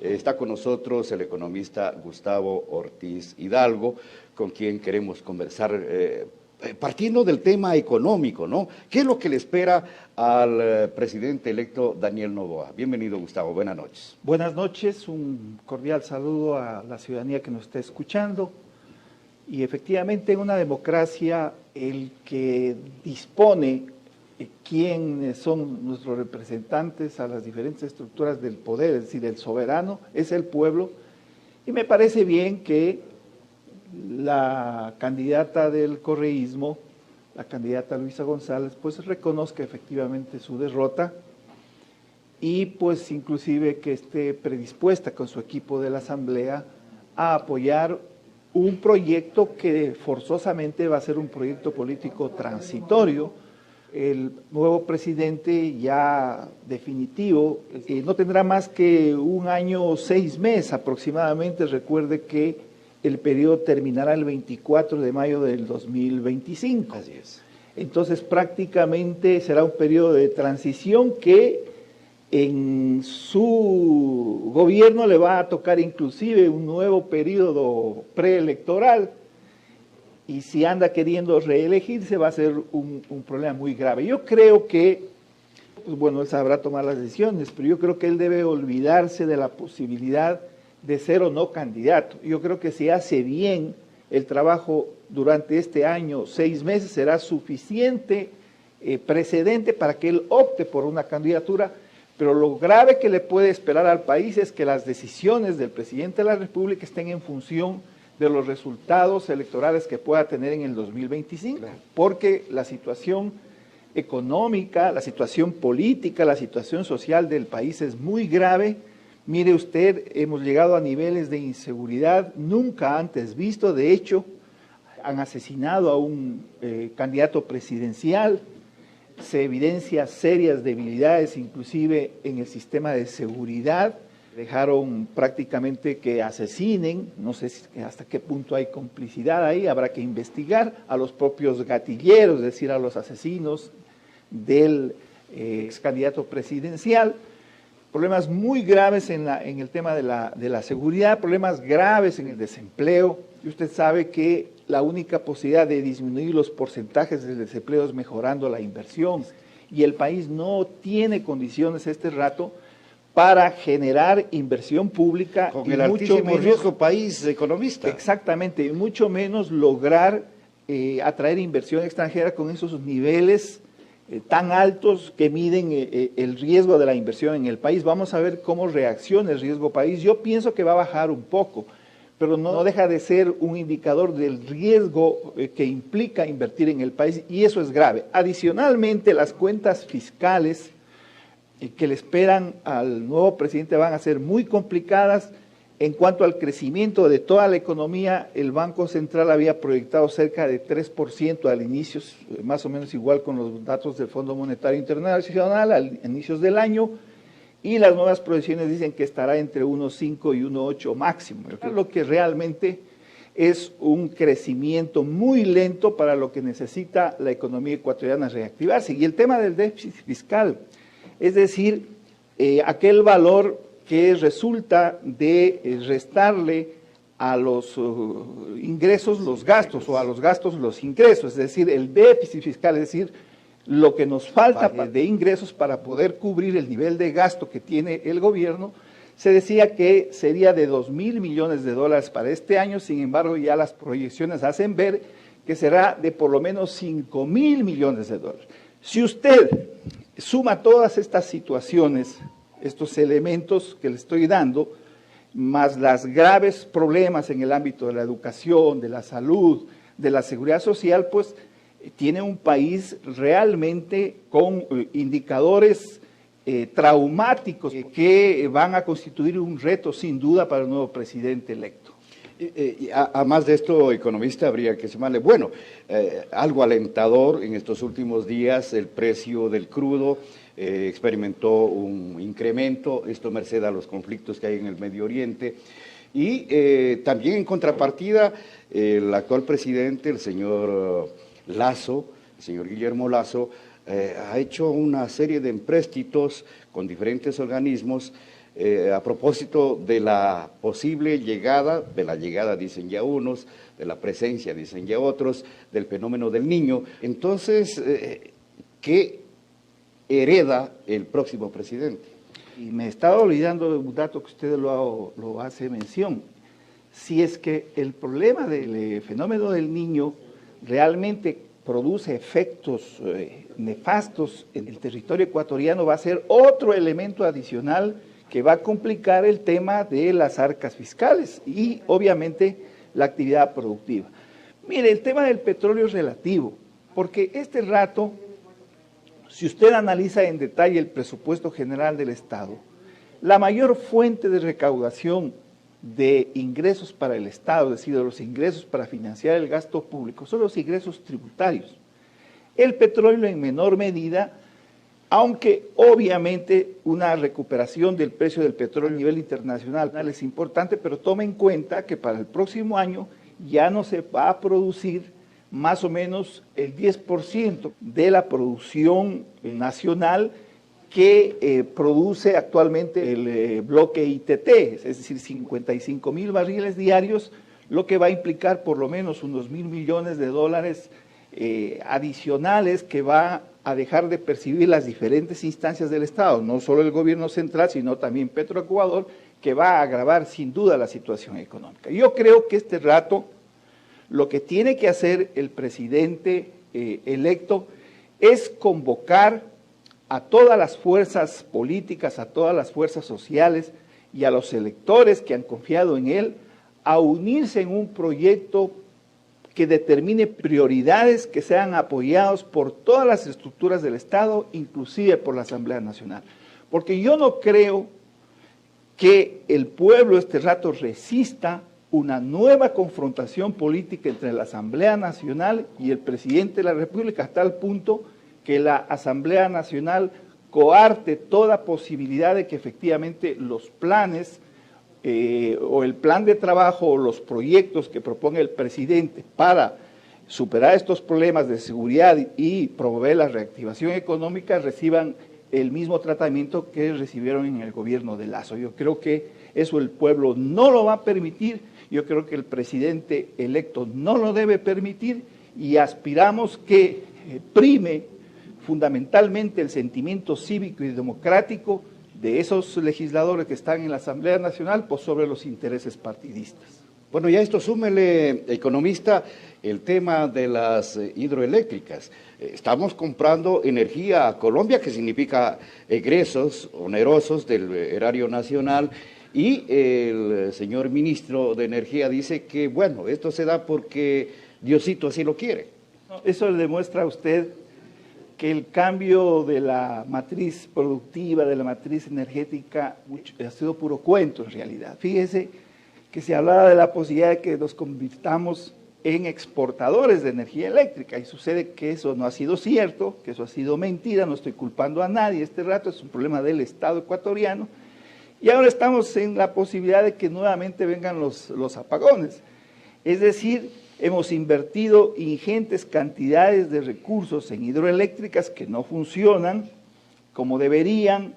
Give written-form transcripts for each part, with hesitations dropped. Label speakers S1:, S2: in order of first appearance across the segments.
S1: Está con nosotros el economista Gustavo Ortiz Hidalgo, con quien queremos conversar partiendo del tema económico, ¿no? ¿Qué es lo que le espera al presidente electo Daniel Noboa? Bienvenido, Gustavo, buenas noches.
S2: Buenas noches, un cordial saludo a la ciudadanía que nos está escuchando. Y efectivamente en una democracia el que dispone quiénes son nuestros representantes a las diferentes estructuras del poder, es decir, el soberano, es el pueblo. Y me parece bien que la candidata del correísmo, la candidata Luisa González, pues reconozca efectivamente su derrota y pues inclusive que esté predispuesta con su equipo de la Asamblea a apoyar un proyecto que forzosamente va a ser un proyecto político transitorio. El nuevo presidente ya definitivo no tendrá más que 1 año o 6 meses aproximadamente. Recuerde que el periodo terminará el 24 de mayo del 2025.
S1: Así es.
S2: Entonces prácticamente será un periodo de transición que en su gobierno le va a tocar inclusive un nuevo periodo preelectoral, y si anda queriendo reelegirse va a ser un problema muy grave. Yo creo que, pues bueno, él sabrá tomar las decisiones, pero yo creo que él debe olvidarse de la posibilidad de ser o no candidato. Yo creo que si hace bien el trabajo durante este año, 6 meses, será suficiente precedente para que él opte por una candidatura, pero lo grave que le puede esperar al país es que las decisiones del presidente de la República estén en función de los resultados electorales que pueda tener en el 2025, claro, porque la situación económica, la situación política, la situación social del país es muy grave. Mire usted, hemos llegado a niveles de inseguridad nunca antes visto. De hecho, han asesinado a un candidato presidencial. Se evidencian serias debilidades, inclusive en el sistema de seguridad. Dejaron prácticamente que asesinen, no sé hasta qué punto hay complicidad ahí, habrá que investigar a los propios gatilleros, es decir, a los asesinos del ex candidato presidencial. Problemas muy graves en el tema de la seguridad, problemas graves en el desempleo. Y usted sabe que la única posibilidad de disminuir los porcentajes del desempleo es mejorando la inversión. Y el país no tiene condiciones a este rato para generar inversión pública.
S1: Con el altísimo riesgo país economista.
S2: Exactamente, y mucho menos lograr atraer inversión extranjera con esos niveles tan altos que miden el riesgo de la inversión en el país. Vamos a ver cómo reacciona el riesgo país. Yo pienso que va a bajar un poco, pero no deja de ser un indicador del riesgo que implica invertir en el país, y eso es grave. Adicionalmente, las cuentas fiscales que le esperan al nuevo presidente van a ser muy complicadas. En cuanto al crecimiento de toda la economía, el Banco Central había proyectado cerca de 3% al inicio, más o menos igual con los datos del Fondo Monetario Internacional al inicios del año, y las nuevas proyecciones dicen que estará entre 1,5 y 1,8 máximo, lo que realmente es un crecimiento muy lento para lo que necesita la economía ecuatoriana reactivarse. Y el tema del déficit fiscal, es decir, aquel valor que resulta de restarle a los ingresos los gastos, o a los gastos los ingresos, es decir, el déficit fiscal, es decir, lo que nos falta de ingresos para poder cubrir el nivel de gasto que tiene el gobierno. Se decía que sería de $2,000 millones para este año. Sin embargo, ya las proyecciones hacen ver que será de por lo menos $5,000 millones. Si usted suma todas estas situaciones, estos elementos que le estoy dando, más los graves problemas en el ámbito de la educación, de la salud, de la seguridad social, pues tiene un país realmente con indicadores traumáticos que van a constituir un reto sin duda para el nuevo presidente electo.
S1: A más de esto, economista, habría que sumarle, bueno, algo alentador en estos últimos días, el precio del crudo experimentó un incremento, esto merced a los conflictos que hay en el Medio Oriente, y también en contrapartida, el actual presidente, el señor Lasso, el señor Guillermo Lasso, ha hecho una serie de empréstitos con diferentes organismos a propósito de la posible llegada, dicen ya unos, de la presencia, dicen ya otros, del fenómeno del Niño. Entonces, ¿qué hereda el próximo presidente?
S2: Y me estaba olvidando de un dato que usted lo hace mención. Si es que el problema del fenómeno del Niño realmente produce efectos nefastos en el territorio ecuatoriano, va a ser otro elemento adicional que va a complicar el tema de las arcas fiscales y obviamente la actividad productiva. Mire, el tema del petróleo es relativo, porque este rato, si usted analiza en detalle el presupuesto general del Estado, la mayor fuente de recaudación de ingresos para el Estado, es decir, de los ingresos para financiar el gasto público, son los ingresos tributarios. El petróleo en menor medida, aunque obviamente una recuperación del precio del petróleo a nivel internacional es importante, pero tome en cuenta que para el próximo año ya no se va a producir más o menos el 10% de la producción nacional que produce actualmente el bloque ITT, es decir, 55,000 barriles diarios, lo que va a implicar por lo menos unos $1.000 millones adicionales que va a dejar de percibir las diferentes instancias del Estado, no solo el gobierno central, sino también Petroecuador, que va a agravar sin duda la situación económica. Yo creo que este rato lo que tiene que hacer el presidente electo es convocar a todas las fuerzas políticas, a todas las fuerzas sociales y a los electores que han confiado en él a unirse en un proyecto que determine prioridades que sean apoyados por todas las estructuras del Estado, inclusive por la Asamblea Nacional. Porque yo no creo que el pueblo este rato resista una nueva confrontación política entre la Asamblea Nacional y el presidente de la República, a tal punto que la Asamblea Nacional coarte toda posibilidad de que efectivamente los planes o el plan de trabajo o los proyectos que propone el presidente para superar estos problemas de seguridad y promover la reactivación económica reciban el mismo tratamiento que recibieron en el gobierno de Lasso. Yo creo que eso el pueblo no lo va a permitir, yo creo que el presidente electo no lo debe permitir y aspiramos que prime fundamentalmente el sentimiento cívico y democrático de esos legisladores que están en la Asamblea Nacional por sobre los intereses partidistas.
S1: Bueno, ya esto súmele, economista, el tema de las hidroeléctricas. Estamos comprando energía a Colombia, que significa egresos onerosos del erario nacional, y el señor ministro de Energía dice que, bueno, esto se da porque Diosito así lo quiere.
S2: Eso le demuestra a usted que el cambio de la matriz productiva, de la matriz energética, ha sido puro cuento en realidad. Fíjese que se hablaba de la posibilidad de que nos convirtamos en exportadores de energía eléctrica y sucede que eso no ha sido cierto, que eso ha sido mentira, no estoy culpando a nadie, este rato es un problema del Estado ecuatoriano y ahora estamos en la posibilidad de que nuevamente vengan los apagones. Es decir, hemos invertido ingentes cantidades de recursos en hidroeléctricas que no funcionan como deberían,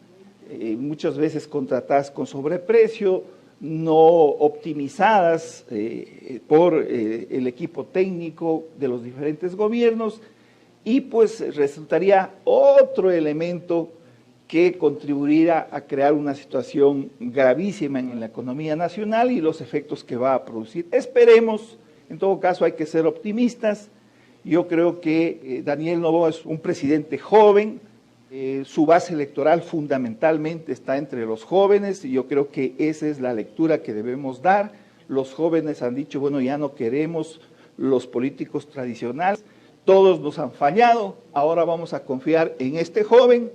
S2: muchas veces contratadas con sobreprecio, no optimizadas por el equipo técnico de los diferentes gobiernos y pues resultaría otro elemento que contribuiría a crear una situación gravísima en la economía nacional y los efectos que va a producir. Esperemos, en todo caso hay que ser optimistas, yo creo que Daniel Noboa es un presidente joven, su base electoral fundamentalmente está entre los jóvenes y yo creo que esa es la lectura que debemos dar. Los jóvenes han dicho, bueno, ya no queremos los políticos tradicionales, todos nos han fallado, ahora vamos a confiar en este joven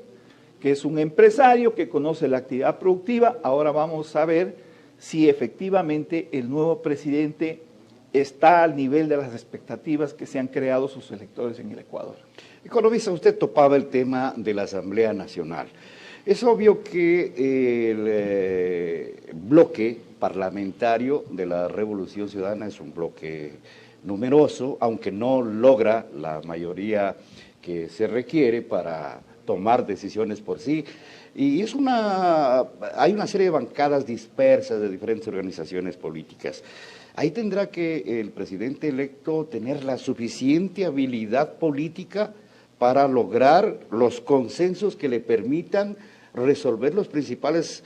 S2: que es un empresario que conoce la actividad productiva, ahora vamos a ver si efectivamente el nuevo presidente está al nivel de las expectativas que se han creado sus electores en el Ecuador.
S1: Economista, usted topaba el tema de la Asamblea Nacional. Es obvio que el bloque parlamentario de la Revolución Ciudadana es un bloque numeroso, aunque no logra la mayoría que se requiere para tomar decisiones por sí. Y hay una serie de bancadas dispersas de diferentes organizaciones políticas. Ahí tendrá que el presidente electo tener la suficiente habilidad política para lograr los consensos que le permitan resolver los principales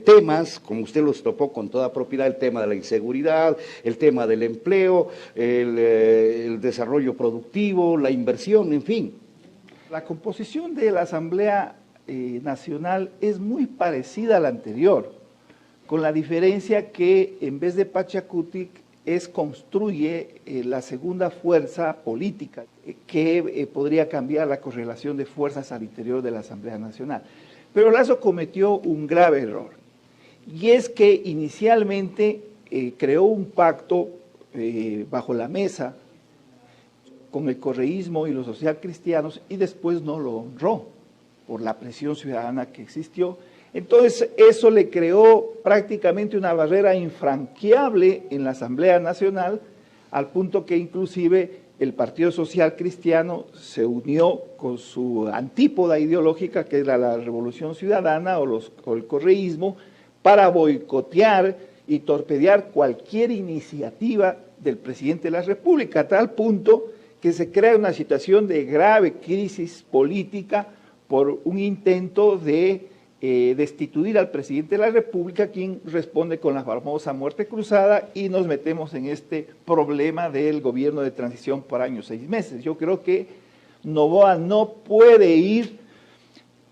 S1: temas, como usted los topó con toda propiedad, el tema de la inseguridad, el tema del empleo, el desarrollo productivo, la inversión, en fin.
S2: La composición de la Asamblea Nacional es muy parecida a la anterior, con la diferencia que en vez de Pachacutic construye la segunda fuerza política que podría cambiar la correlación de fuerzas al interior de la Asamblea Nacional. Pero Lasso cometió un grave error, y es que inicialmente creó un pacto bajo la mesa con el correísmo y los socialcristianos y después no lo honró por la presión ciudadana que existió. Entonces eso le creó prácticamente una barrera infranqueable en la Asamblea Nacional, al punto que inclusive el Partido Social Cristiano se unió con su antípoda ideológica, que era la Revolución Ciudadana o el correísmo, para boicotear y torpedear cualquier iniciativa del presidente de la República, a tal punto que se crea una situación de grave crisis política por un intento de destituir al presidente de la República, quien responde con la famosa muerte cruzada, y nos metemos en este problema del gobierno de transición por años 6 meses. Yo creo que Noboa no puede ir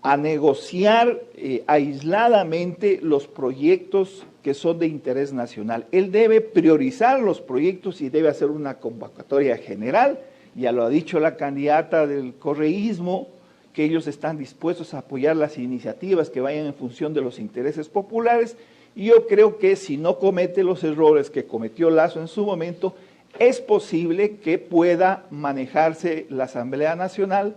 S2: a negociar aisladamente los proyectos que son de interés nacional. Él debe priorizar los proyectos y debe hacer una convocatoria general. Ya lo ha dicho la candidata del correísmo, que ellos están dispuestos a apoyar las iniciativas que vayan en función de los intereses populares, y yo creo que si no comete los errores que cometió Lasso en su momento, es posible que pueda manejarse la Asamblea Nacional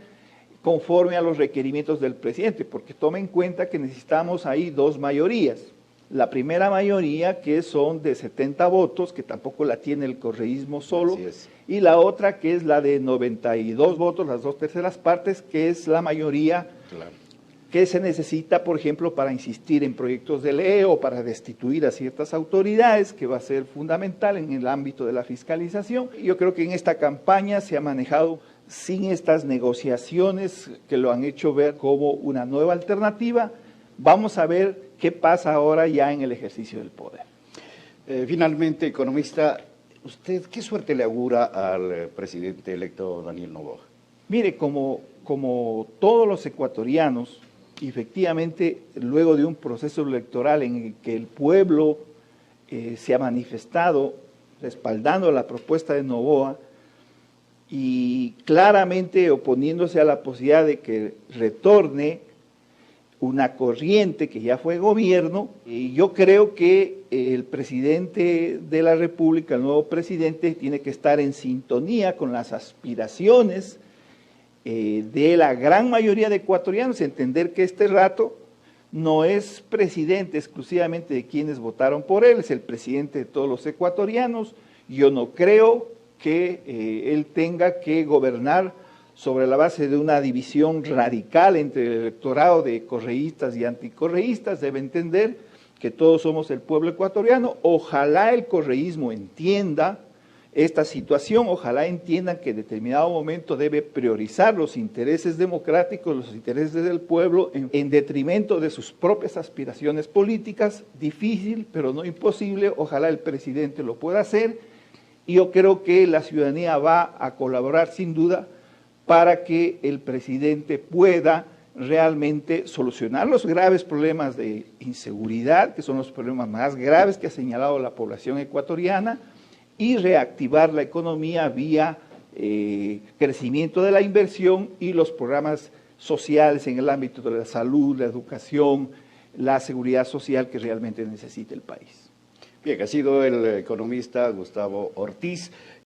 S2: conforme a los requerimientos del presidente, porque tome en cuenta que necesitamos ahí 2 mayorías. La primera mayoría, que son de 70 votos, que tampoco la tiene el correísmo solo, y la otra que es la de 92 votos, las 2/3 partes, que es la mayoría que se necesita, por ejemplo, para insistir en proyectos de ley o para destituir a ciertas autoridades, que va a ser fundamental en el ámbito de la fiscalización. Yo creo que en esta campaña se ha manejado sin estas negociaciones que lo han hecho ver como una nueva alternativa. Vamos a ver qué pasa ahora ya en el ejercicio del poder.
S1: Finalmente, economista, ¿usted qué suerte le augura al presidente electo Daniel Noboa?
S2: Mire, como todos los ecuatorianos, efectivamente, luego de un proceso electoral en el que el pueblo se ha manifestado respaldando la propuesta de Noboa y claramente oponiéndose a la posibilidad de que retorne una corriente que ya fue gobierno, y yo creo que el presidente de la República, el nuevo presidente, tiene que estar en sintonía con las aspiraciones de la gran mayoría de ecuatorianos, entender que este rato no es presidente exclusivamente de quienes votaron por él, es el presidente de todos los ecuatorianos. Yo no creo que él tenga que gobernar sobre la base de una división radical entre el electorado de correístas y anticorreístas. Debe entender que todos somos el pueblo ecuatoriano. Ojalá el correísmo entienda esta situación, ojalá entiendan que en determinado momento debe priorizar los intereses democráticos, los intereses del pueblo, en detrimento de sus propias aspiraciones políticas. Difícil, pero no imposible. Ojalá el presidente lo pueda hacer, y yo creo que la ciudadanía va a colaborar sin duda para que el presidente pueda realmente solucionar los graves problemas de inseguridad, que son los problemas más graves que ha señalado la población ecuatoriana, y reactivar la economía vía crecimiento de la inversión y los programas sociales en el ámbito de la salud, la educación, la seguridad social que realmente necesita el país.
S1: Bien, ha sido el economista Gustavo Ortiz.